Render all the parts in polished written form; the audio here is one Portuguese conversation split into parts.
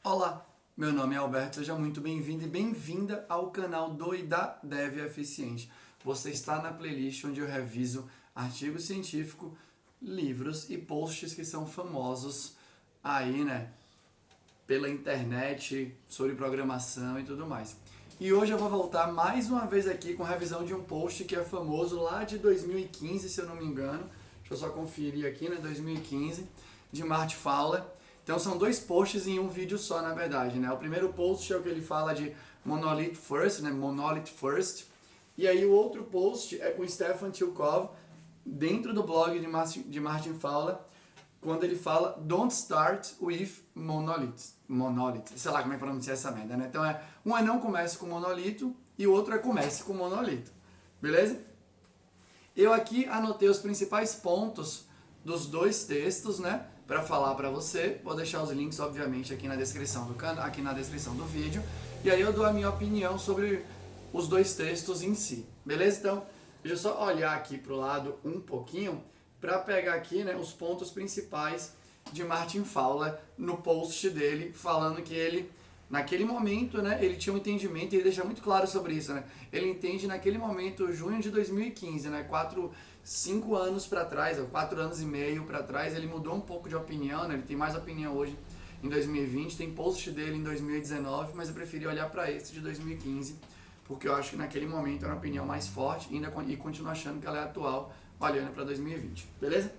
Olá, meu nome é Alberto, seja muito bem-vindo e bem-vinda ao canal do e da Dev Eficiente. Você está na playlist onde eu reviso artigo científico, livros e posts que são famosos aí, pela internet, sobre programação e tudo mais. E hoje eu vou voltar mais uma vez aqui com revisão de um post que é famoso lá de 2015, se eu não me engano. Deixa eu só conferir aqui, 2015, de Marty Fowler. Então são dois posts em um vídeo só, na verdade, O primeiro post é o que ele fala de Monolith First, Monolith First. E aí o outro post é com Stefan Tilkov, dentro do blog de Martin Fowler, quando ele fala Don't start with monolith. Monolith. Sei lá como é que pronuncia essa merda, Então um é não comece com monolito e o outro é comece com monolito. Beleza? Eu aqui anotei os principais pontos dos dois textos, para falar para você. Vou deixar os links, obviamente, aqui na descrição do canal, aqui na descrição do vídeo. E aí eu dou a minha opinião sobre os dois textos em si. Beleza? Então, deixa eu só olhar aqui pro lado um pouquinho para pegar aqui, os pontos principais de Martin Fowler no post dele, falando que ele, naquele momento, ele tinha um entendimento, e ele deixa muito claro sobre isso, Ele entende naquele momento, junho de 2015, 5 anos para trás, ou 4 anos e meio para trás, ele mudou um pouco de opinião, Ele tem mais opinião hoje em 2020, tem post dele em 2019, mas eu preferi olhar para esse de 2015, porque eu acho que naquele momento era uma opinião mais forte e continuo achando que ela é atual, olhando para 2020, beleza?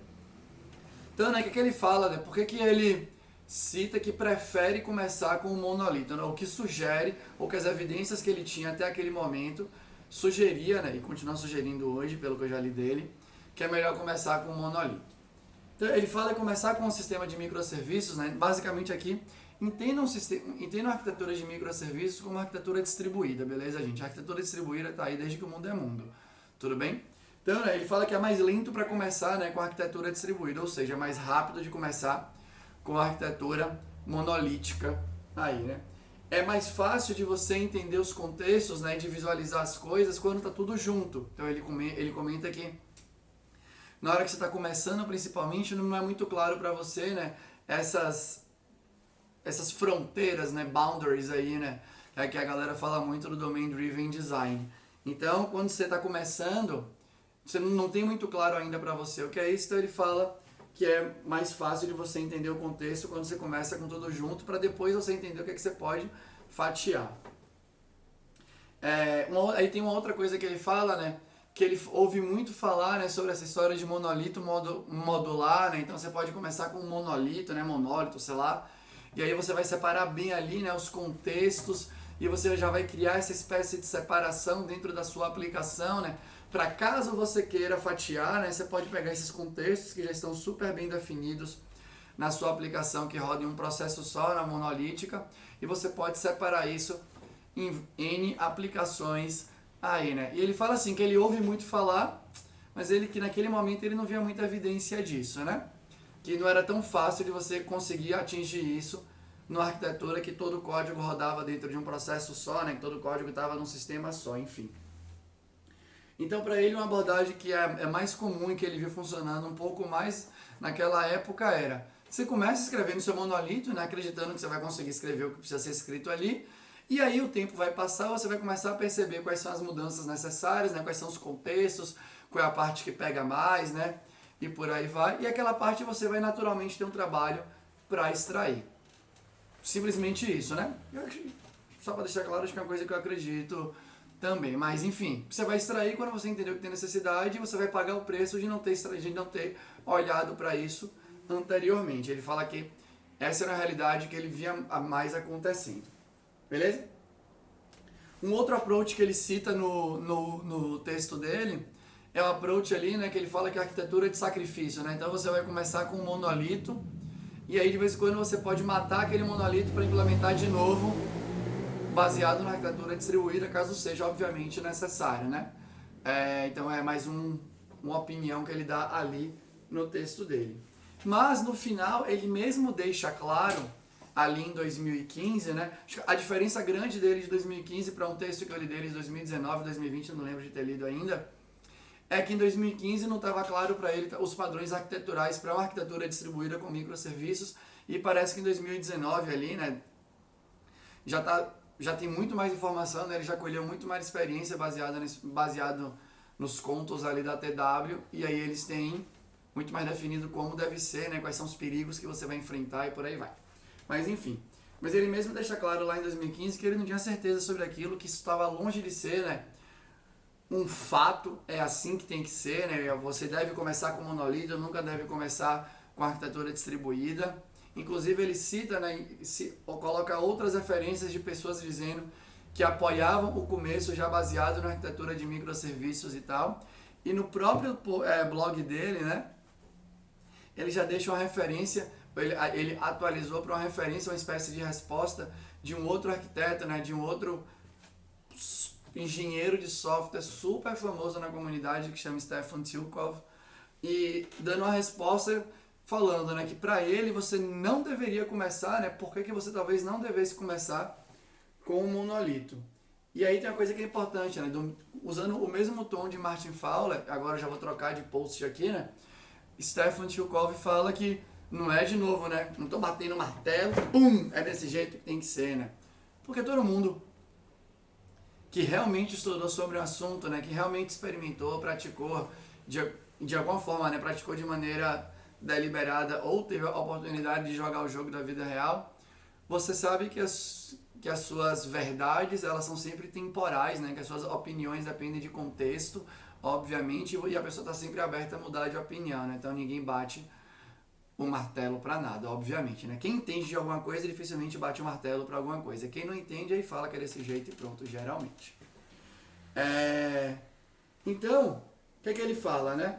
Então, o que ele fala, Por que ele cita que prefere começar com o monolito, O que sugere, ou que as evidências que ele tinha até aquele momento, sugeria, e continua sugerindo hoje, pelo que eu já li dele, que é melhor começar com o monolito. Então, ele fala em começar com um sistema de microserviços, basicamente aqui, entendam a arquitetura de microserviços como uma arquitetura distribuída, beleza, gente? A arquitetura distribuída está aí desde que o mundo é mundo, tudo bem? Então, ele fala que é mais lento para começar, com a arquitetura distribuída, ou seja, é mais rápido de começar com a arquitetura monolítica aí, É mais fácil de você entender os contextos, de visualizar as coisas quando está tudo junto. Então, ele comenta que na hora que você está começando, principalmente, não é muito claro para você, essas fronteiras, boundaries aí, É que a galera fala muito do Domain Driven Design. Então, quando você está começando, você não tem muito claro ainda para você o que é isso, então ele fala que é mais fácil de você entender o contexto quando você começa com tudo junto, para depois você entender o que você pode fatiar. Aí tem uma outra coisa que ele fala, que ele ouve muito falar, sobre essa história de monolito modular, Então você pode começar com um monolito, monólito, sei lá, e aí você vai separar bem ali, os contextos, e você já vai criar essa espécie de separação dentro da sua aplicação, Para caso você queira fatiar, você pode pegar esses contextos que já estão super bem definidos na sua aplicação, que roda em um processo só, na monolítica, e você pode separar isso em N aplicações aí, E ele fala assim, que ele ouve muito falar, mas que naquele momento ele não via muita evidência disso, Que não era tão fácil de você conseguir atingir isso numa arquitetura que todo o código rodava dentro de um processo só, Que todo o código estava num sistema só, enfim. Então, para ele, uma abordagem que é mais comum e que ele viu funcionando um pouco mais naquela época era: você começa escrevendo seu monolito, acreditando que você vai conseguir escrever o que precisa ser escrito ali, e aí o tempo vai passar, você vai começar a perceber quais são as mudanças necessárias, quais são os contextos, qual é a parte que pega mais, e por aí vai, e aquela parte você vai naturalmente ter um trabalho para extrair. Simplesmente isso, Só para deixar claro, acho que é uma coisa que eu acredito também, mas enfim, você vai extrair quando você entender o que tem necessidade e você vai pagar o preço de não ter olhado para isso anteriormente. Ele fala que essa era a realidade que ele via mais acontecendo. Beleza? Um outro approach que ele cita no texto dele é o approach ali, que ele fala que é a arquitetura de sacrifício, Então você vai começar com um monolito e aí de vez em quando você pode matar aquele monolito para implementar de novo, baseado na arquitetura distribuída, caso seja, obviamente, necessário, Então é mais uma opinião que ele dá ali no texto dele. Mas, no final, ele mesmo deixa claro, ali em 2015, a diferença grande dele de 2015 para um texto que eu li dele de 2019, 2020, eu não lembro de ter lido ainda, é que em 2015 não estava claro para ele os padrões arquiteturais para uma arquitetura distribuída com microserviços, e parece que em 2019 ali, já tem muito mais informação, né? Ele já colheu muito mais experiência baseado nos contos ali da TW, e aí eles têm muito mais definido como deve ser, né? Quais são os perigos que você vai enfrentar e por aí vai. Mas enfim, mas ele mesmo deixa claro lá em 2015 que ele não tinha certeza sobre aquilo, que isso estava longe de ser, né? Um fato, é assim que tem que ser, né? Você deve começar com monolito, nunca deve começar com arquitetura distribuída. Inclusive ele cita, né, ou coloca outras referências de pessoas dizendo que apoiavam o começo já baseado na arquitetura de microserviços e tal. E no próprio blog dele, né, ele já deixa uma referência, ele atualizou para uma referência, uma espécie de resposta de um outro arquiteto, né, de um outro engenheiro de software super famoso na comunidade que chama Stefan Tilkov, e dando uma resposta falando, né, que para ele você não deveria começar, né, por que você talvez não devesse começar com o monolito. E aí tem uma coisa que é importante, né, usando o mesmo tom de Martin Fowler, agora eu já vou trocar de post aqui, né, Stefan Tilkov fala que não é de novo, né, não tô batendo martelo, pum, é desse jeito que tem que ser, né, porque todo mundo que realmente estudou sobre o assunto, né, que realmente experimentou, praticou de alguma forma, né, praticou de maneira deliberada ou teve a oportunidade de jogar o jogo da vida real, você sabe que as suas verdades, elas são sempre temporais, né, que as suas opiniões dependem de contexto, obviamente, e a pessoa está sempre aberta a mudar de opinião, né, então ninguém bate o martelo para nada, obviamente, né? Quem entende de alguma coisa dificilmente bate o martelo para alguma coisa. Quem não entende aí fala que é desse jeito e pronto, geralmente. Então, o que ele fala, né?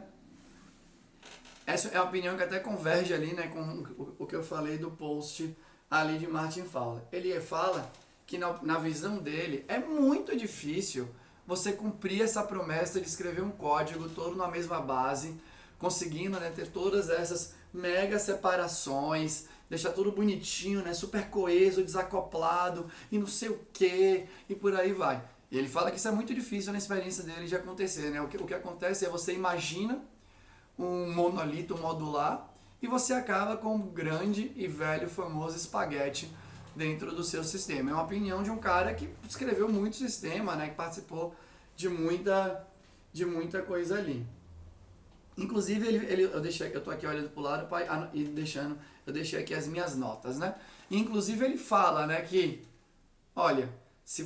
Essa é a opinião que até converge ali, né, com o que eu falei do post ali de Martin Fowler. Ele fala que na visão dele é muito difícil você cumprir essa promessa de escrever um código todo na mesma base, conseguindo, né, ter todas essas mega separações, deixar tudo bonitinho, né, super coeso, desacoplado e não sei o que, e por aí vai. E ele fala que isso é muito difícil na experiência dele de acontecer, né? O que acontece é você imagina um monolito modular e você acaba com um grande e velho famoso espaguete dentro do seu sistema. É uma opinião de um cara que escreveu muito sistema, né, que participou de muita coisa ali. Inclusive, eu tô aqui olhando pro lado e eu deixei aqui as minhas notas, né? E, inclusive, ele fala, né, que, olha, se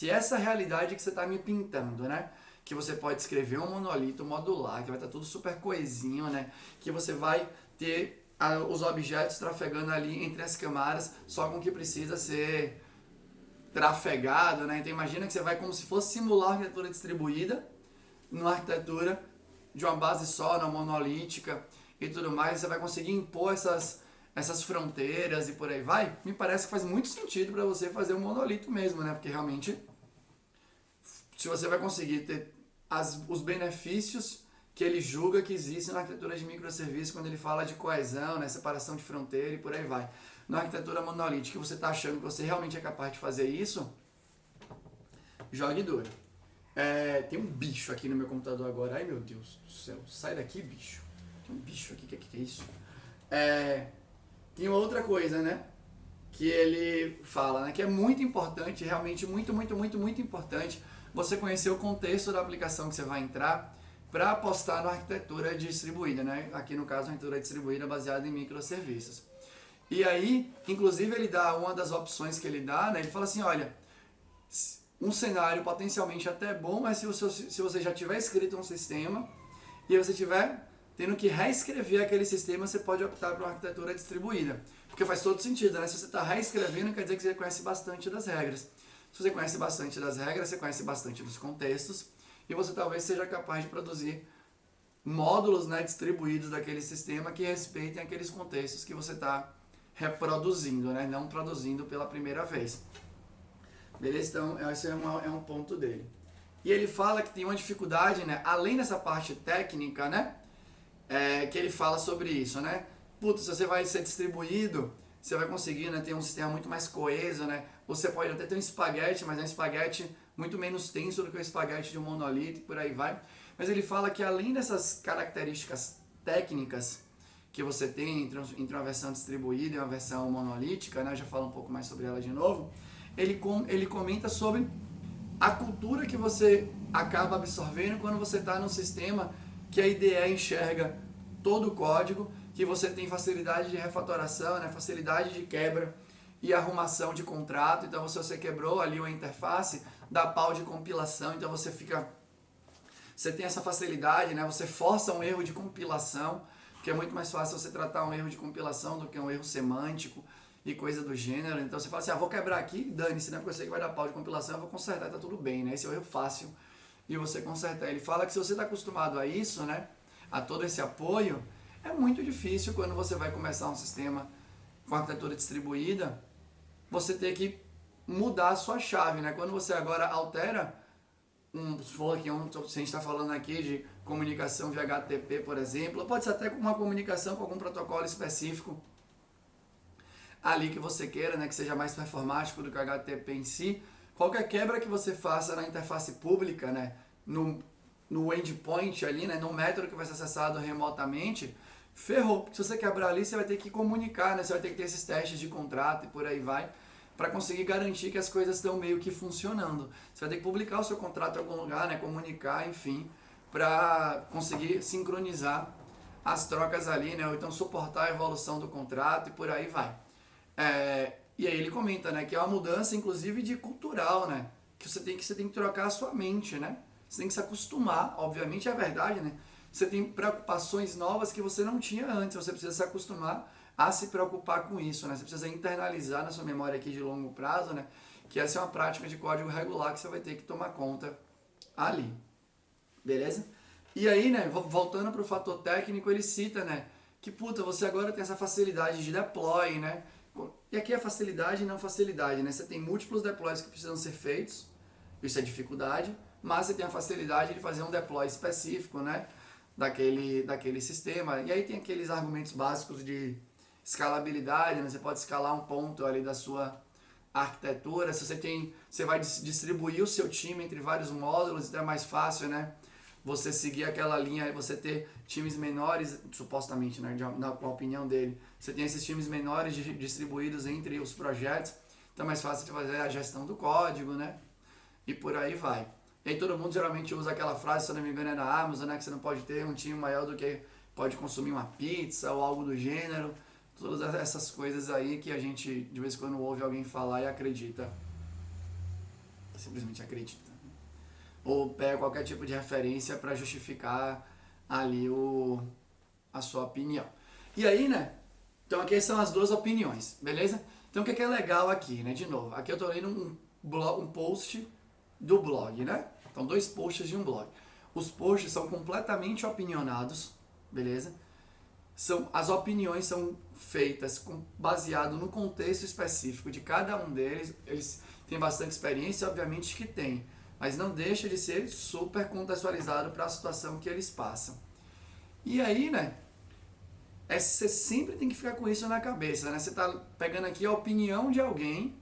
essa realidade que você tá me pintando, né, que você pode escrever um monolito modular, que vai estar tudo super coesinho, né, que você vai ter os objetos trafegando ali entre as camadas, só com o que precisa ser trafegado, né? Então, imagina que você vai como se fosse simular a arquitetura distribuída numa arquitetura de uma base só, na monolítica e tudo mais, você vai conseguir impor essas fronteiras e por aí vai. Me parece que faz muito sentido para você fazer um monolito mesmo, né? Porque realmente, se você vai conseguir ter os benefícios que ele julga que existem na arquitetura de microserviços, quando ele fala de coesão, né, separação de fronteira e por aí vai. Na arquitetura monolítica, você está achando que você realmente é capaz de fazer isso? Jogue duro. Tem um bicho aqui no meu computador agora. Ai, meu Deus do céu. Sai daqui, bicho. Tem um bicho aqui. O que é isso? Tem outra coisa, né? Que ele fala, né? Que é muito importante, realmente muito, muito, muito, muito importante você conhecer o contexto da aplicação que você vai entrar para apostar na arquitetura distribuída, né? Aqui no caso, a arquitetura distribuída baseada em microserviços. E aí, inclusive, ele dá uma das opções que ele dá, né? Ele fala assim, olha, um cenário potencialmente até bom, mas se você já tiver escrito um sistema e você tiver tendo que reescrever aquele sistema, você pode optar por uma arquitetura distribuída. Porque faz todo sentido, né? Se você está reescrevendo, quer dizer que você conhece bastante das regras. Se você conhece bastante das regras, você conhece bastante dos contextos e você talvez seja capaz de produzir módulos, né, distribuídos daquele sistema que respeitem aqueles contextos que você está reproduzindo, né? Não produzindo pela primeira vez. Beleza? Então, esse é um ponto dele. E ele fala que tem uma dificuldade, né? Além dessa parte técnica, né? Que ele fala sobre isso, né? Putz, se você vai ser distribuído, você vai conseguir, né, ter um sistema muito mais coeso, né? Você pode até ter um espaguete, mas é um espaguete muito menos tenso do que o espaguete de um monolito e por aí vai. Mas ele fala que além dessas características técnicas que você tem entre uma versão distribuída e uma versão monolítica, né? Eu já falo um pouco mais sobre ela de novo. Ele comenta sobre a cultura que você acaba absorvendo quando você está num sistema que a IDE enxerga todo o código, que você tem facilidade de refatoração, né? Facilidade de quebra e arrumação de contrato. Então, se você quebrou ali uma interface, dá pau de compilação, então você tem essa facilidade, né? Você força um erro de compilação, que é muito mais fácil você tratar um erro de compilação do que um erro semântico e coisa do gênero. Então você fala assim, vou quebrar aqui, dane-se, né? Porque eu sei que vai dar pau de compilação, eu vou consertar, tá tudo bem, né? Esse é o erro fácil e você consertar. Ele fala que se você está acostumado a isso, né? A todo esse apoio, é muito difícil quando você vai começar um sistema com arquitetura distribuída, você ter que mudar a sua chave, né? Quando você agora altera se a gente está falando aqui de comunicação via HTTP, por exemplo, pode ser até com uma comunicação com algum protocolo específico ali que você queira, né, que seja mais performático do que o HTTP em si. Qualquer quebra que você faça na interface pública, né, no endpoint ali, né, no método que vai ser acessado remotamente, ferrou. Se você quebrar ali, você vai ter que comunicar, né, você vai ter que ter esses testes de contrato e por aí vai, para conseguir garantir que as coisas estão meio que funcionando. Você vai ter que publicar o seu contrato em algum lugar, né, comunicar, enfim, para conseguir sincronizar as trocas ali, né, ou então suportar a evolução do contrato e por aí vai. E aí ele comenta, né, que é uma mudança, inclusive, de cultural, né, que você tem que trocar a sua mente, né, você tem que se acostumar, obviamente é verdade, né, você tem preocupações novas que você não tinha antes, você precisa se acostumar a se preocupar com isso, né? Você precisa internalizar na sua memória aqui de longo prazo, né? Que essa é uma prática de código regular que você vai ter que tomar conta ali. Beleza? E aí, né, voltando para o fator técnico, ele cita, né, que puta, você agora tem essa facilidade de deploy, né? E aqui é facilidade e não facilidade, né? Você tem múltiplos deploys que precisam ser feitos, isso é dificuldade, mas você tem a facilidade de fazer um deploy específico, né, daquele sistema. E aí tem aqueles argumentos básicos de escalabilidade, né? Você pode escalar um ponto ali da sua arquitetura. Se você vai distribuir o seu time entre vários módulos, então é mais fácil, né? Você seguir aquela linha e você ter times menores, supostamente, né? Na opinião dele, você tem esses times menores distribuídos entre os projetos, então é mais fácil de fazer a gestão do código, né? E por aí vai. E aí todo mundo geralmente usa aquela frase, se eu não me engano é da Amazon, né? Que você não pode ter um time maior do que pode consumir uma pizza ou algo do gênero. Todas essas coisas aí que a gente de vez em quando ouve alguém falar e acredita. Simplesmente acredita. Ou pega qualquer tipo de referência para justificar ali a sua opinião. E aí, né? Então aqui são as duas opiniões, beleza? Então o que é legal aqui, né? De novo, aqui eu tô lendo um post do blog, né? Então 2 posts de um blog. Os posts são completamente opinionados, beleza? As opiniões são feitas baseado no contexto específico de cada um deles. Eles têm bastante experiência, obviamente que tem, mas não deixa de ser super contextualizado para a situação que eles passam. E aí, né, você sempre tem que ficar com isso na cabeça, né? Você tá pegando aqui a opinião de alguém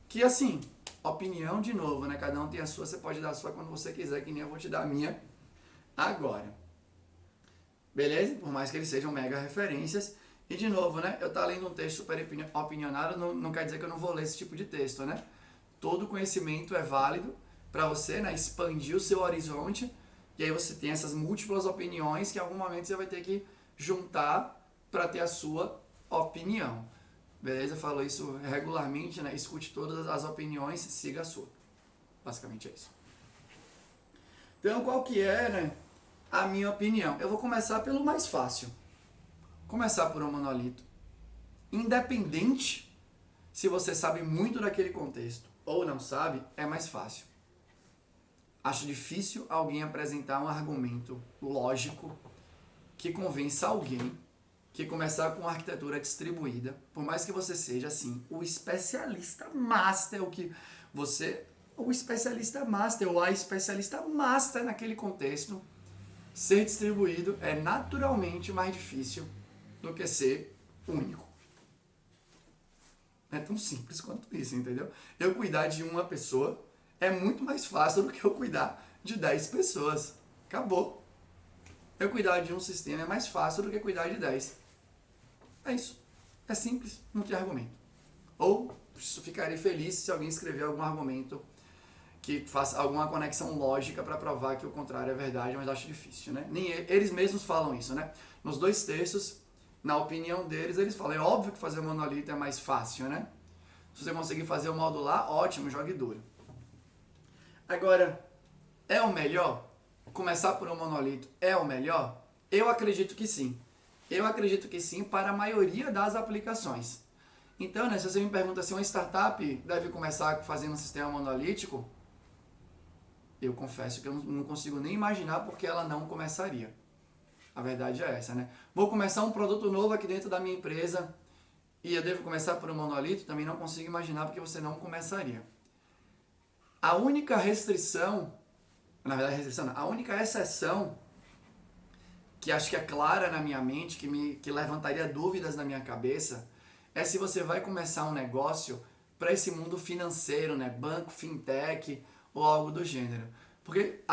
que, assim, opinião de novo, né? Cada um tem a sua, você pode dar a sua quando você quiser, que nem eu vou te dar a minha agora. Beleza? Por mais que eles sejam mega referências. E de novo, né? Eu lendo um texto super opinionado, não quer dizer que eu não vou ler esse tipo de texto, né? Todo conhecimento é válido para você, né? Expandir o seu horizonte. E aí você tem essas múltiplas opiniões que em algum momento você vai ter que juntar para ter a sua opinião. Beleza? Eu falo isso regularmente, né? Escute todas as opiniões, siga a sua. Basicamente é isso. Então, qual que é, né, a minha opinião? Eu vou começar pelo mais fácil. Começar por um monolito. Independente se você sabe muito daquele contexto ou não sabe, é mais fácil. Acho difícil alguém apresentar um argumento lógico que convença alguém que começar com uma arquitetura distribuída, por mais que você seja, assim, o especialista master, o especialista master ou a especialista master naquele contexto, ser distribuído é naturalmente mais difícil do que ser único. É tão simples quanto isso, entendeu? Eu cuidar de uma pessoa é muito mais fácil do que eu cuidar de 10 pessoas. Acabou. Eu cuidar de um sistema é mais fácil do que cuidar de 10. É isso. É simples, não tem argumento. Ou ficarei feliz se alguém escrever algum argumento que faça alguma conexão lógica para provar que o contrário é verdade, mas acho difícil, né? Nem eles mesmos falam isso, né? Nos 2 terços, na opinião deles, eles falam, é óbvio que fazer o monolito é mais fácil, né? Se você conseguir fazer o modular, ótimo, jogue duro. Agora, é o melhor? Começar por um monolito é o melhor? Eu acredito que sim. Eu acredito que sim para a maioria das aplicações. Então, né, se você me pergunta se uma startup deve começar fazendo um sistema monolítico, eu confesso que eu não consigo nem imaginar porque ela não começaria. A verdade é essa, né? Vou começar um produto novo aqui dentro da minha empresa e eu devo começar por um monolito? Também não consigo imaginar porque você não começaria. A única restrição, na verdade a única exceção que acho que é clara na minha mente, que levantaria dúvidas na minha cabeça, é se você vai começar um negócio para esse mundo financeiro, né? Banco, fintech ou algo do gênero. Porque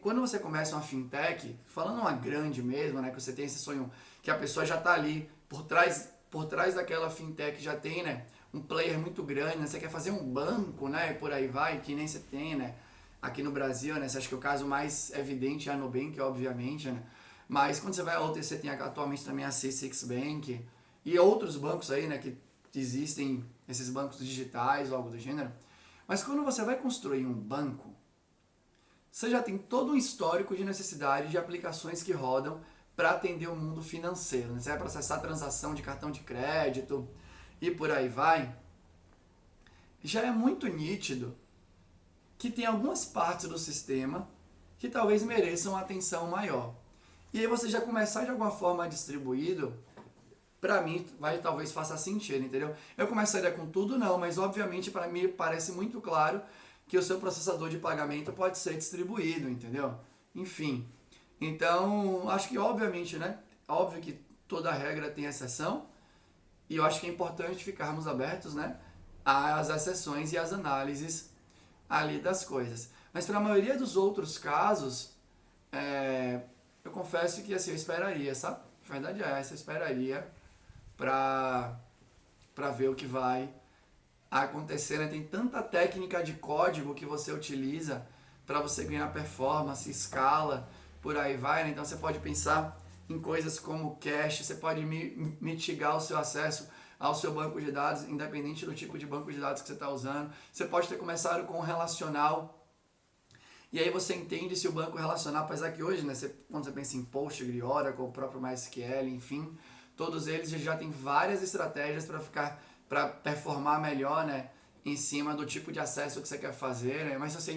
quando você começa uma fintech, falando uma grande mesmo, né? Que você tem esse sonho, que a pessoa já está ali por trás daquela fintech já tem, né? Um player muito grande, né? Você quer fazer um banco, né? E por aí vai, que nem você tem, né? Aqui no Brasil, né? Você acha que o caso mais evidente é a Nubank, obviamente, né? Mas quando você vai ao OTC, você tem atualmente também a C6 Bank e outros bancos aí, né? Que existem esses bancos digitais ou algo do gênero. Mas quando você vai construir um banco, você já tem todo um histórico de necessidade de aplicações que rodam para atender o mundo financeiro. Né? Você vai processar transação de cartão de crédito e por aí vai. Já é muito nítido que tem algumas partes do sistema que talvez mereçam atenção maior. E aí você já começar de alguma forma distribuído, para mim talvez faça sentido, entendeu? Eu começaria com tudo não, mas obviamente para mim parece muito claro que o seu processador de pagamento pode ser distribuído, entendeu? Enfim, então acho que obviamente, né? Óbvio que toda regra tem exceção e eu acho que é importante ficarmos abertos, né? Às exceções e às análises ali das coisas. Mas para a maioria dos outros casos, eu confesso que assim, eu esperaria, sabe? A verdade é essa, eu esperaria para ver o que vai acontecer, né? Tem tanta técnica de código que você utiliza para você ganhar performance, escala, por aí vai, né? Então você pode pensar em coisas como cache, você pode mitigar o seu acesso ao seu banco de dados, independente do tipo de banco de dados que você está usando. Você pode ter começado com um relacional, e aí você entende se o banco relacional, apesar que hoje, né, quando você pensa em Postgre, Oracle, o próprio MySQL, enfim, todos eles já têm várias estratégias para performar melhor, né, em cima do tipo de acesso que você quer fazer, né? Mas se você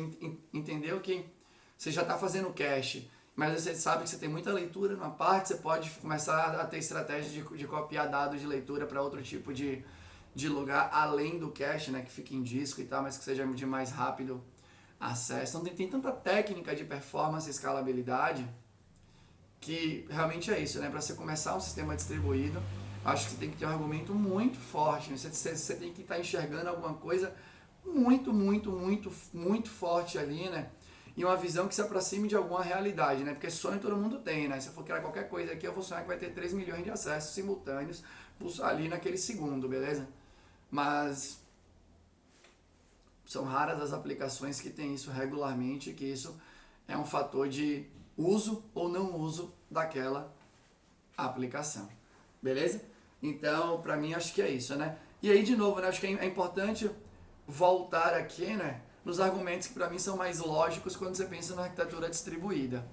entendeu que você já está fazendo cache, mas você sabe que você tem muita leitura numa parte, você pode começar a ter estratégias de copiar dados de leitura para outro tipo de lugar, além do cache, né, que fica em disco e tal, mas que seja de mais rápido acesso. Então tem tanta técnica de performance e escalabilidade que realmente é isso, né? Para você começar um sistema distribuído, acho que você tem que ter um argumento muito forte, né? Você tem que estar enxergando alguma coisa muito forte ali, né? E uma visão que se aproxime de alguma realidade, né? Porque sonho todo mundo tem, né? Se eu for criar qualquer coisa aqui, eu vou sonhar que vai ter 3 milhões de acessos simultâneos ali naquele segundo, beleza? Mas são raras as aplicações que tem isso regularmente, que isso é um fator de uso ou não uso daquela aplicação, beleza? Então, para mim, acho que é isso, né? E aí, de novo, né, acho que é importante voltar aqui, né, nos argumentos que para mim são mais lógicos quando você pensa na arquitetura distribuída,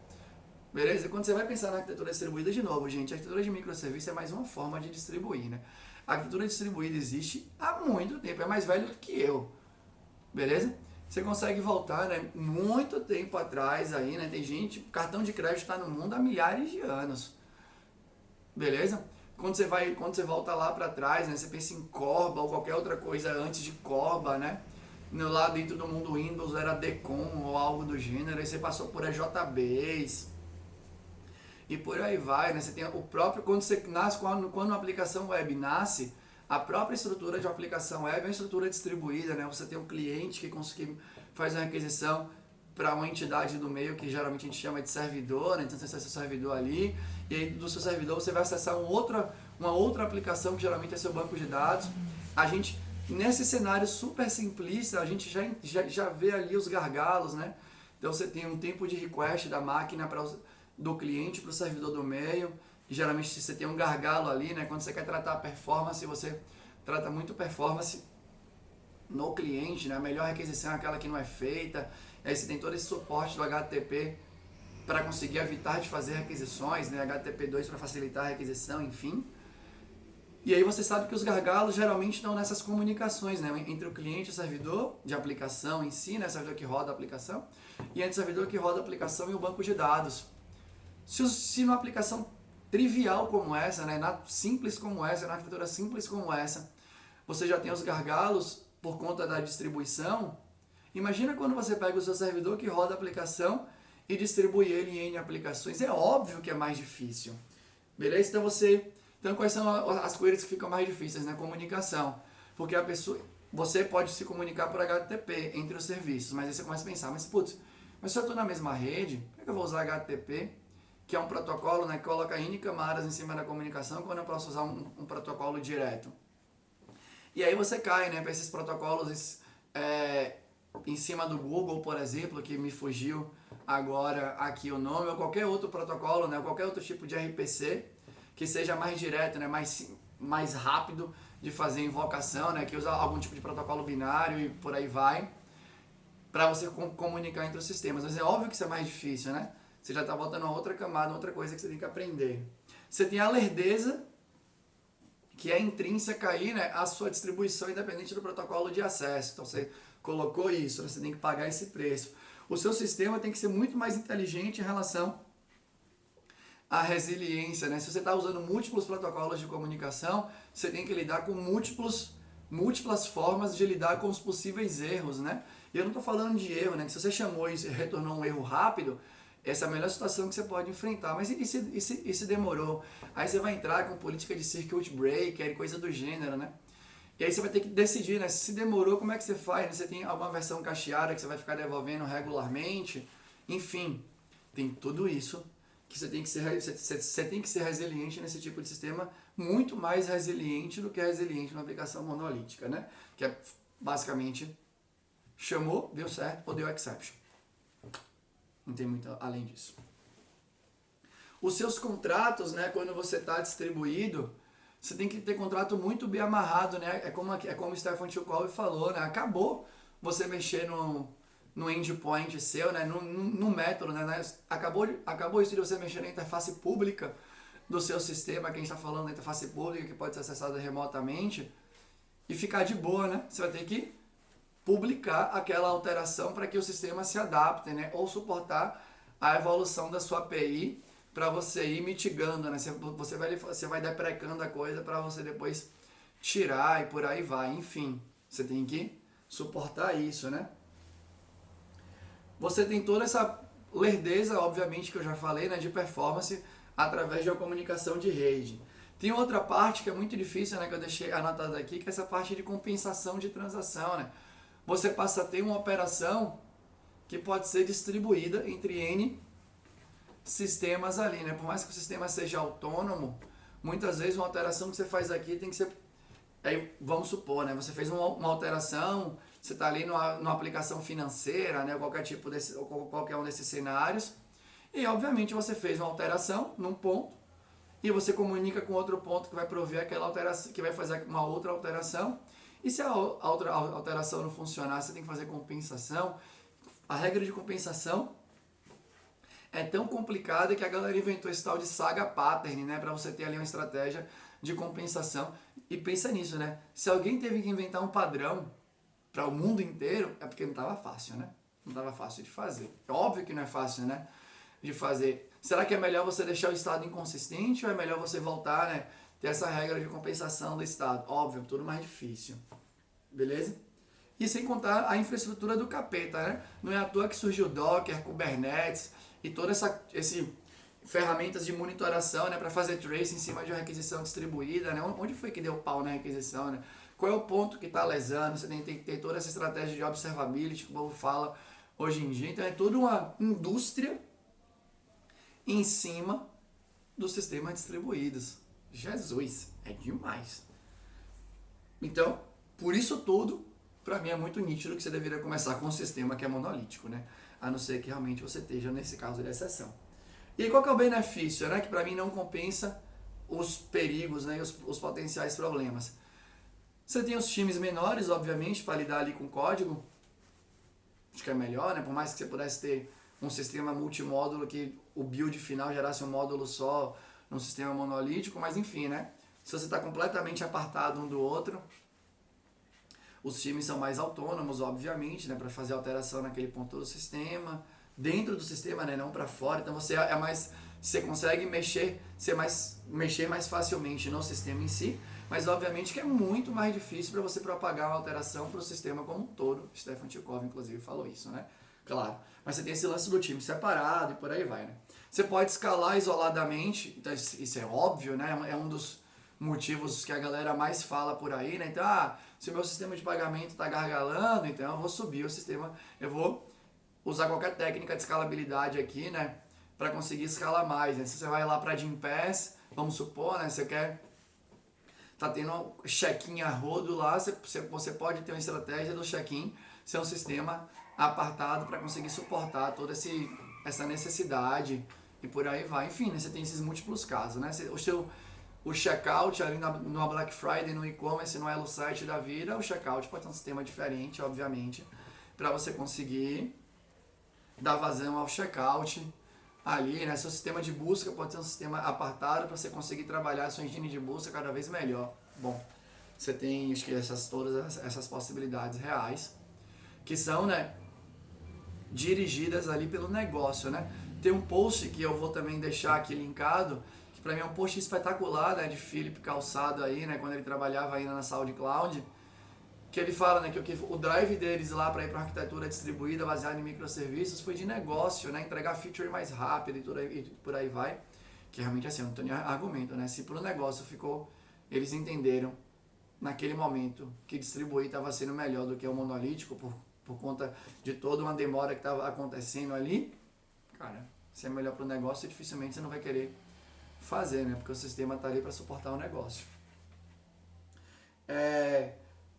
beleza? Quando você vai pensar na arquitetura distribuída, de novo, gente, a arquitetura de microserviço é mais uma forma de distribuir, né? A arquitetura distribuída existe há muito tempo, é mais velho do que eu, beleza? Você consegue voltar, né, muito tempo atrás aí, né? Tem gente, cartão de crédito está no mundo há milhares de anos, beleza? Quando você volta lá para trás, né, você pensa em Corba ou qualquer outra coisa antes de Corba, né? Lá dentro do mundo Windows era Decon ou algo do gênero, aí você passou por EJBase e por aí vai, né? Você tem o próprio, quando você nasce, quando uma aplicação web nasce, a própria estrutura de uma aplicação web é uma estrutura distribuída, né? Você tem um cliente que faz uma requisição para uma entidade do meio que geralmente a gente chama de servidor, né? Então você acessa o servidor ali, e aí do seu servidor você vai acessar uma outra aplicação que geralmente é seu banco de dados. A gente, nesse cenário super simplista, a gente já vê ali os gargalos, né? Então você tem um tempo de request da máquina do cliente para o servidor do meio. E geralmente você tem um gargalo ali, né? Quando você quer tratar a performance, você trata muito performance no cliente, né? A melhor requisição é aquela que não é feita. Aí você tem todo esse suporte do HTTP para conseguir evitar de fazer requisições, né? HTTP2 para facilitar a requisição, enfim. E aí você sabe que os gargalos geralmente estão nessas comunicações, né? Entre o cliente e o servidor de aplicação em si, né? O servidor que roda a aplicação, e entre o servidor que roda a aplicação e o banco de dados. Se numa aplicação trivial como essa, né? Simples como essa, na arquitetura simples como essa, você já tem os gargalos por conta da distribuição. Imagina quando você pega o seu servidor que roda a aplicação e distribui ele em N aplicações. É óbvio que é mais difícil. Beleza? Então quais são as coisas que ficam mais difíceis na comunicação? Porque você pode se comunicar por HTTP entre os serviços, mas aí você começa a pensar, mas se eu estou na mesma rede, por que eu vou usar HTTP, que é um protocolo, né, que coloca N camadas em cima da comunicação, quando eu posso usar um protocolo direto? E aí você cai, né, para esses protocolos em cima do Google, por exemplo, que me fugiu agora aqui o nome, ou qualquer outro protocolo, né, qualquer outro tipo de RPC, que seja mais direto, né, mais rápido de fazer invocação, né, que usa algum tipo de protocolo binário e por aí vai, para você comunicar entre os sistemas. Mas é óbvio que isso é mais difícil, né? Você já está botando outra camada, outra coisa que você tem que aprender. Você tem a lerdeza, que é intrínseca aí, né, a sua distribuição independente do protocolo de acesso. Então você colocou isso, você tem que pagar esse preço. O seu sistema tem que ser muito mais inteligente em relação à resiliência, né? Se você está usando múltiplos protocolos de comunicação, você tem que lidar com múltiplas formas de lidar com os possíveis erros, né? E eu não estou falando de erro, né? Que se você chamou e retornou um erro rápido, essa é a melhor situação que você pode enfrentar. Mas e se demorou? Aí você vai entrar com política de circuit breaker e coisa do gênero, né? E aí você vai ter que decidir, né? Se demorou, como é que você faz? Né? Você tem alguma versão cacheada que você vai ficar devolvendo regularmente? Enfim, tem tudo isso que você tem que ser resiliente nesse tipo de sistema, muito mais resiliente do que resiliente numa aplicação monolítica, né? Que é basicamente chamou, deu certo ou deu exception. Não tem muito além disso. Os seus contratos, né, quando você está distribuído, você tem que ter contrato muito bem amarrado, né? É como o Stefan Chukov falou, né? Acabou você mexer no endpoint seu, né? No método, né? Acabou isso de você mexer na interface pública do seu sistema, que a gente está falando da interface pública, que pode ser acessada remotamente, e ficar de boa, né? Você vai ter que publicar aquela alteração para que o sistema se adapte, né? Ou suportar a evolução da sua API para você ir mitigando, né? Você vai deprecando a coisa para você depois tirar e por aí vai. Enfim, você tem que suportar isso, né? Você tem toda essa lerdeza, obviamente, que eu já falei, né, de performance através de uma comunicação de rede. Tem outra parte que é muito difícil, né, que eu deixei anotado aqui, que é essa parte de compensação de transação, né? Você passa a ter uma operação que pode ser distribuída entre N sistemas ali, né? Por mais que o sistema seja autônomo, muitas vezes uma alteração que você faz aqui tem que ser... Aí, vamos supor, né? Você fez uma alteração, você está ali numa aplicação financeira, né? Qualquer um desses cenários, e obviamente você fez uma alteração num ponto, e você comunica com outro ponto que vai prover aquela alteração, que vai fazer uma outra alteração, e se a outra alteração não funcionar, você tem que fazer compensação. A regra de compensação é tão complicada que a galera inventou esse tal de saga pattern, né? Para você ter ali uma estratégia de compensação. E pensa nisso, né? Se alguém teve que inventar um padrão para o mundo inteiro, é porque não estava fácil, né? Não estava fácil de fazer. É óbvio que não é fácil, né? De fazer. Será que é melhor você deixar o estado inconsistente ou é melhor você voltar, né? Ter essa regra de compensação do estado? Óbvio, tudo mais difícil. Beleza? E sem contar a infraestrutura do capeta, né? Não é à toa que surgiu Docker, Kubernetes e todas essas ferramentas de monitoração, né, para fazer trace em cima de uma requisição distribuída, né? Onde foi que deu pau na requisição, né? Qual é o ponto que está lesando? Você tem que ter toda essa estratégia de observability que o povo fala hoje em dia. Então é toda uma indústria em cima dos sistemas distribuídos. Jesus, é demais. Então, por isso tudo, para mim é muito nítido que você deveria começar com um sistema que é monolítico, né? A não ser que realmente você esteja nesse caso de exceção. E qual que é o benefício, né? Que para mim não compensa os perigos, né? E os potenciais problemas. Você tem os times menores, obviamente, para lidar ali com o código. Acho que é melhor, né? Por mais que você pudesse ter um sistema multimódulo que o build final gerasse um módulo só num sistema monolítico, mas enfim, né? Se você está completamente apartado um do outro, os times são mais autônomos, obviamente, né? Para fazer alteração naquele ponto do sistema, dentro do sistema, né? Não para fora. Então você consegue mexer mais facilmente no sistema em si, mas obviamente que é muito mais difícil para você propagar uma alteração para o sistema como um todo. Stefan Tchikov, inclusive, falou isso, né? Claro. Mas você tem esse lance do time separado e por aí vai, né? Você pode escalar isoladamente, então isso é óbvio, né? É um dos motivos que a galera mais fala por aí, né? Então, se o meu sistema de pagamento está gargalando, então eu vou subir o sistema, eu vou usar qualquer técnica de escalabilidade aqui, né? Para conseguir escalar mais, né? Se você vai lá para Gympass, vamos supor, né? Você quer tá tendo um check-in a rodo lá, você pode ter uma estratégia do check-in ser um sistema apartado para conseguir suportar toda essa necessidade e por aí vai. Enfim, né, você tem esses múltiplos casos, né? O checkout ali no Black Friday, no e-commerce, no Elo Site da vida, o checkout pode ter um sistema diferente, obviamente, para você conseguir dar vazão ao checkout ali, né? Seu sistema de busca pode ser um sistema apartado para você conseguir trabalhar a sua engine de busca cada vez melhor. Bom, você tem, acho que todas essas possibilidades reais, que são, né, dirigidas ali pelo negócio, né? Tem um post que eu vou também deixar aqui linkado, que para mim é um post espetacular, né, de Philip Calçado aí, né, quando ele trabalhava ainda na SoundCloud, que ele fala, né, que o drive deles lá para ir para arquitetura distribuída baseada em microserviços foi de negócio, né, entregar feature mais rápido e por aí vai, que realmente assim, eu não tenho argumento, né, se pro negócio eles entenderam naquele momento que distribuir estava sendo melhor do que o monolítico por conta de toda uma demora que estava acontecendo ali, cara, se é melhor pro negócio, dificilmente você não vai querer fazer, né, porque o sistema está ali para suportar o negócio.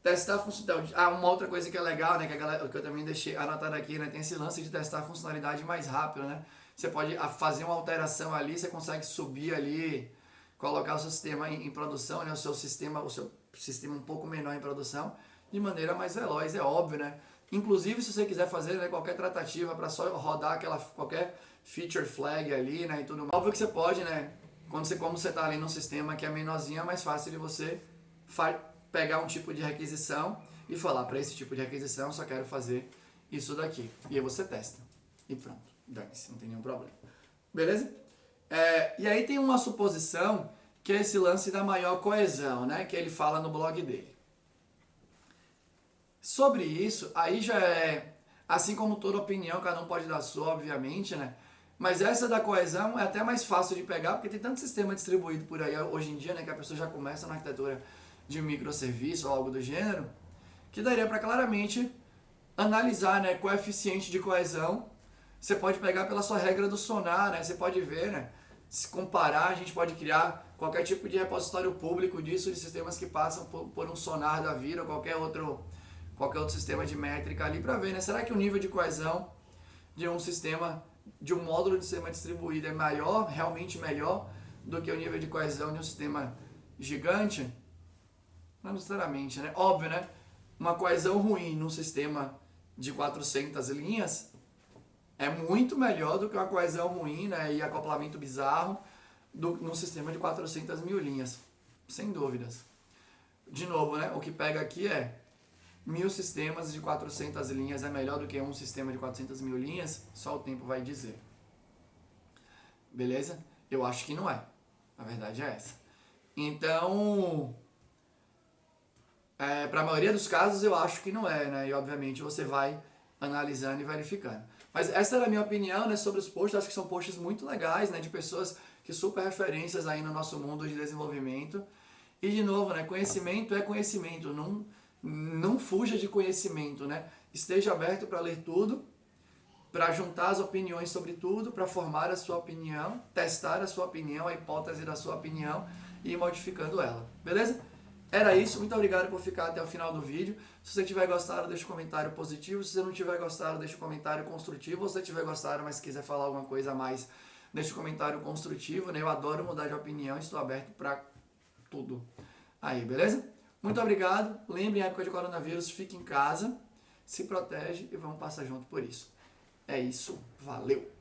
Testar funcionalidade. Uma outra coisa que é legal, né, que eu também deixei anotado aqui, né, tem esse lance de testar a funcionalidade mais rápido, né? Você pode fazer uma alteração ali, você consegue subir ali, colocar o seu sistema em produção, né, o seu sistema um pouco menor em produção, de maneira mais veloz, é óbvio, né? Inclusive, se você quiser fazer, né, qualquer tratativa para só rodar qualquer feature flag ali, né, e tudo mais. Óbvio que você pode, né, como você está ali num sistema que é menorzinho, é mais fácil de você pegar um tipo de requisição e falar, para esse tipo de requisição eu só quero fazer isso daqui. E aí você testa. E pronto, dane-se, não tem nenhum problema. Beleza? E aí tem uma suposição que é esse lance da maior coesão, né? Que ele fala no blog dele. Sobre isso, aí já é, assim como toda opinião, cada um pode dar a sua, obviamente, né? Mas essa da coesão é até mais fácil de pegar, porque tem tanto sistema distribuído por aí hoje em dia, né? Que a pessoa já começa na arquitetura de microserviço ou algo do gênero, que daria para claramente analisar, né, coeficiente de coesão. Você pode pegar pela sua regra do sonar, né? Você pode ver, né? Se comparar, a gente pode criar qualquer tipo de repositório público disso, de sistemas que passam por um sonar da vida ou qualquer outro sistema de métrica ali para ver, né? Será que o nível de coesão de um sistema, de um módulo de sistema distribuído é maior, realmente melhor do que o nível de coesão de um sistema gigante? Não necessariamente, né? Óbvio, né? Uma coesão ruim num sistema de 400 linhas é muito melhor do que uma coesão ruim, né, e acoplamento bizarro num sistema de 400 mil linhas. Sem dúvidas. De novo, né? O que pega aqui é 1000 sistemas de 400 linhas é melhor do que um sistema de 400 mil linhas? Só o tempo vai dizer. Beleza? Eu acho que não é. A verdade é essa. Então... para a maioria dos casos eu acho que não é, né? E obviamente você vai analisando e verificando. Mas essa era a minha opinião, né, sobre os posts. Acho que são posts muito legais, né, de pessoas que super referências aí no nosso mundo de desenvolvimento. E de novo, né, conhecimento é conhecimento. Não fuja de conhecimento, né? Esteja aberto para ler tudo, para juntar as opiniões sobre tudo, para formar a sua opinião, testar a sua opinião, a hipótese da sua opinião e ir modificando ela, beleza? Era isso, muito obrigado por ficar até o final do vídeo. Se você tiver gostado, deixa um comentário positivo. Se você não tiver gostado, deixa um comentário construtivo. Se você tiver gostado, mas quiser falar alguma coisa a mais, deixa um comentário construtivo, né? Eu adoro mudar de opinião, estou aberto para tudo. Aí, beleza? Muito obrigado. Lembre, em época de coronavírus, fique em casa, se protege e vamos passar junto por isso. É isso, valeu!